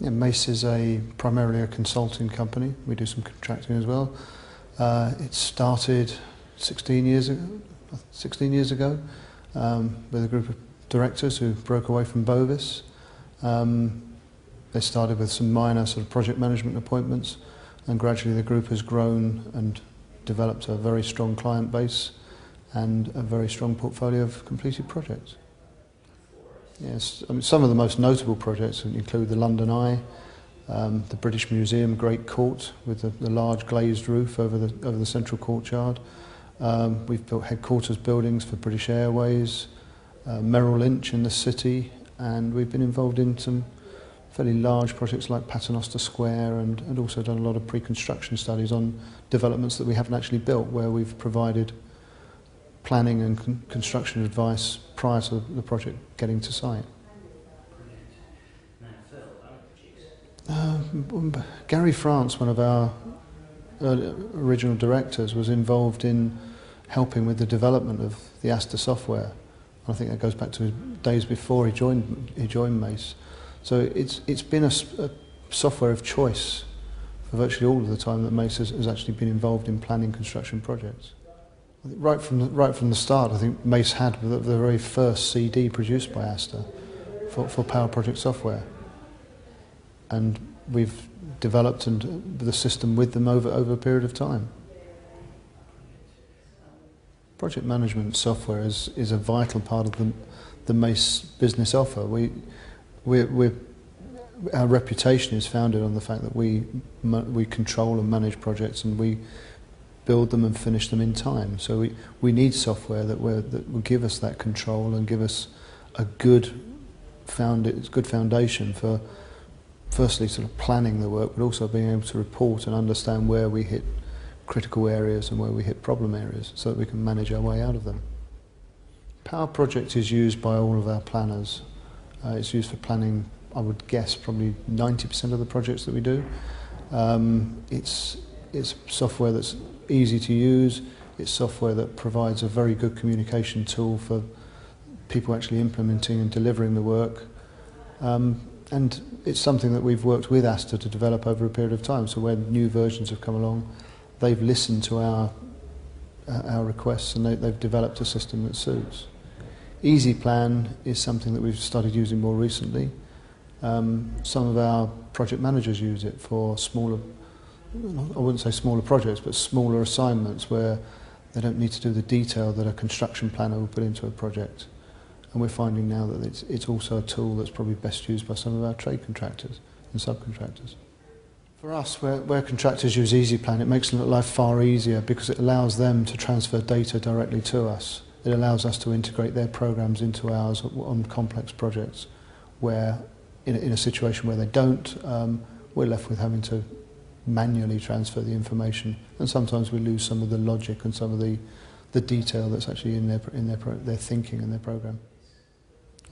Yeah, Mace is primarily a consulting company. We do some contracting as well. It started 16 years ago with a group of directors who broke away from Bovis. They started with some minor sort of project management appointments, and gradually the group has grown and developed a very strong client base and a very strong portfolio of completed projects. Yes, I mean, some of the most notable projects include the London Eye, the British Museum Great Court with the large glazed roof over the central courtyard. We've built headquarters buildings for British Airways, Merrill Lynch in the city, and we've been involved in some fairly large projects like Paternoster Square, and also done a lot of pre-construction studies on developments that we haven't actually built, where we've provided planning and construction advice prior to the project getting to site. Gary France, one of our original directors, was involved in helping with the development of the Asta software. I think that goes back to days before he joined Mace. So it's been a software of choice for virtually all of the time that Mace has actually been involved in planning construction projects. Right from the start, I think Mace had the very first CD produced by Asta for Power Project software, and we've developed the system with them over a period of time. Project management software is a vital part of the Mace business offer. Our reputation is founded on the fact that we control and manage projects, and we build them and finish them in time. So we need software that will give us that control and give us a good foundation for, firstly, sort of planning the work, but also being able to report and understand where we hit critical areas and where we hit problem areas, so that we can manage our way out of them. Power Project is used by all of our planners. It's used for planning, I would guess, probably 90% of the projects that we do. It's software that's easy to use. It's software that provides a very good communication tool for people actually implementing and delivering the work. And it's something that we've worked with Asta to develop over a period of time. So when new versions have come along, they've listened to our requests, and they've developed a system that suits. Easy Plan is something that we've started using more recently. Some of our project managers use it for smaller, I wouldn't say smaller projects, but smaller assignments where they don't need to do the detail that a construction planner would put into a project. And we're finding now that it's also a tool that's probably best used by some of our trade contractors and subcontractors. For us, where contractors use Easy Plan, it makes life far easier because it allows them to transfer data directly to us. It allows us to integrate their programs into ours on complex projects, where in a situation where they don't, we're left with having to manually transfer the information, and sometimes we lose some of the logic and some of the detail that's actually in their thinking and their program.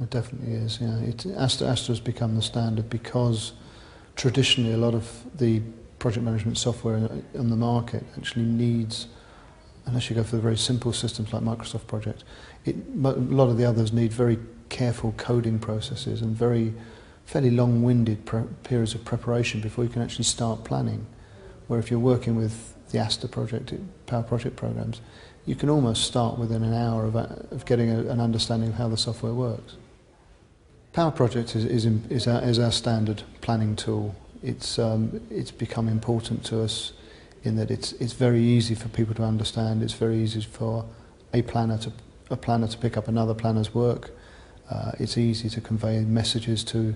It definitely is. Yeah, Asta has become the standard because traditionally a lot of the project management software on the market actually needs, unless you go for the very simple systems like Microsoft Project, a lot of the others need very careful coding processes and fairly long-winded periods of preparation before you can actually start planning. Where if you're working with the Asta project, Power Project programs, you can almost start within an hour of getting an understanding of how the software works. Power Project is our standard planning tool. It's become important to us in that it's very easy for people to understand. It's very easy for a planner to pick up another planner's work. It's easy to convey messages to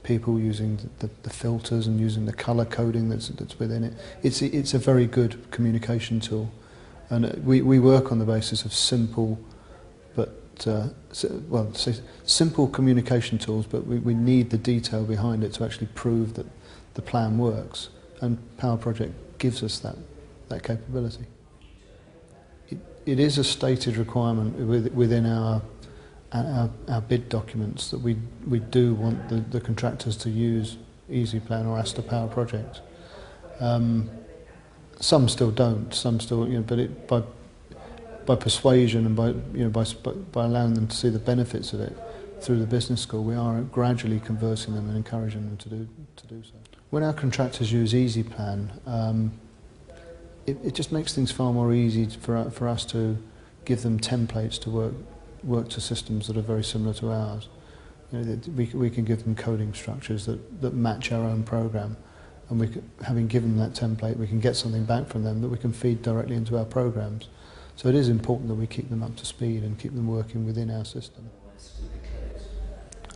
people using the filters and using the colour coding that's within it. It's a very good communication tool, and we work on the basis of simple simple communication tools, but we need the detail behind it to actually prove that the plan works, and Power Project gives us that capability. It is a stated requirement within our bid documents that we do want the contractors to use Easy Plan or Asta Power Project. Some still don't. Some still, but by persuasion and by allowing them to see the benefits of it, through the business school, we are gradually converting them and encouraging them to do so. When our contractors use EasyPlan, it just makes things far more easy for us to give them templates to work to systems that are very similar to ours. You know, we can give them coding structures that match our own program, and having given them that template, we can get something back from them that we can feed directly into our programs. So it is important that we keep them up to speed and keep them working within our system.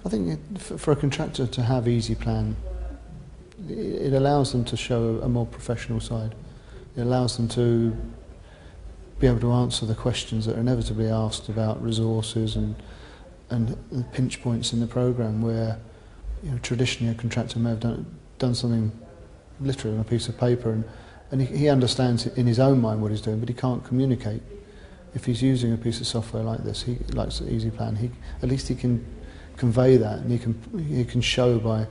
I think for a contractor to have EasyPlan, it allows them to show a more professional side. It allows them to be able to answer the questions that are inevitably asked about resources and pinch points in the program, where, you know, traditionally a contractor may have done something literally on a piece of paper, and he understands in his own mind what he's doing, but he can't communicate. If he's using a piece of software like this, like EasyPlan, at least he can convey that, and he can show by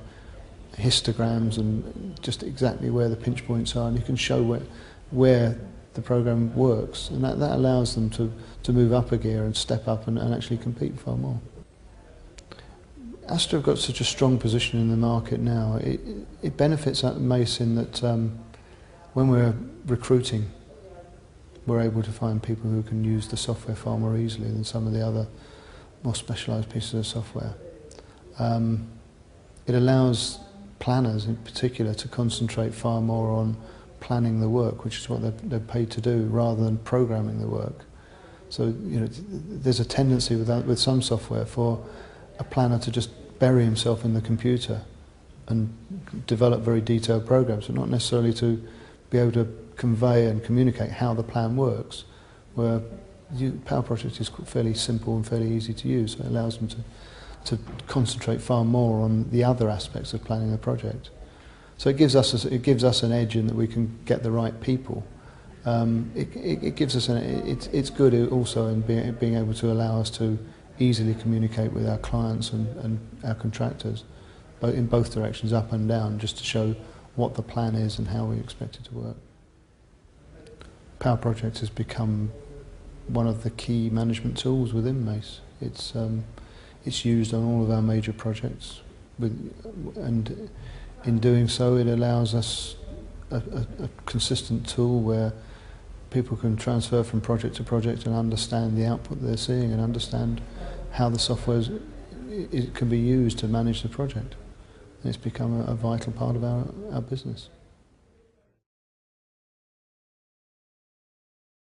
histograms and just exactly where the pinch points are, and he can show where the program works, and that allows them to move up a gear and step up and actually compete far more. Astra have got such a strong position in the market now. It benefits Mace in that when we're recruiting, we're able to find people who can use the software far more easily than some of the other more specialised pieces of software. It allows planners in particular to concentrate far more on planning the work, which is what they're paid to do, rather than programming the work. So, you know, there's a tendency with some software for a planner to just bury himself in the computer and develop very detailed programs, but not necessarily to be able to convey and communicate how the plan works, where Power Project is fairly simple and fairly easy to use, so it allows them to concentrate far more on the other aspects of planning the project. So it gives us an edge in that we can get the right people. It gives us it's good also in being able to allow us to easily communicate with our clients and our contractors, but in both directions, up and down, just to show what the plan is and how we expect it to work. Power Project has become one of the key management tools within Mace. It's used on all of our major projects, and in doing so it allows us a consistent tool where people can transfer from project to project and understand the output they're seeing and understand how the software can be used to manage the project. And it's become a vital part of our business.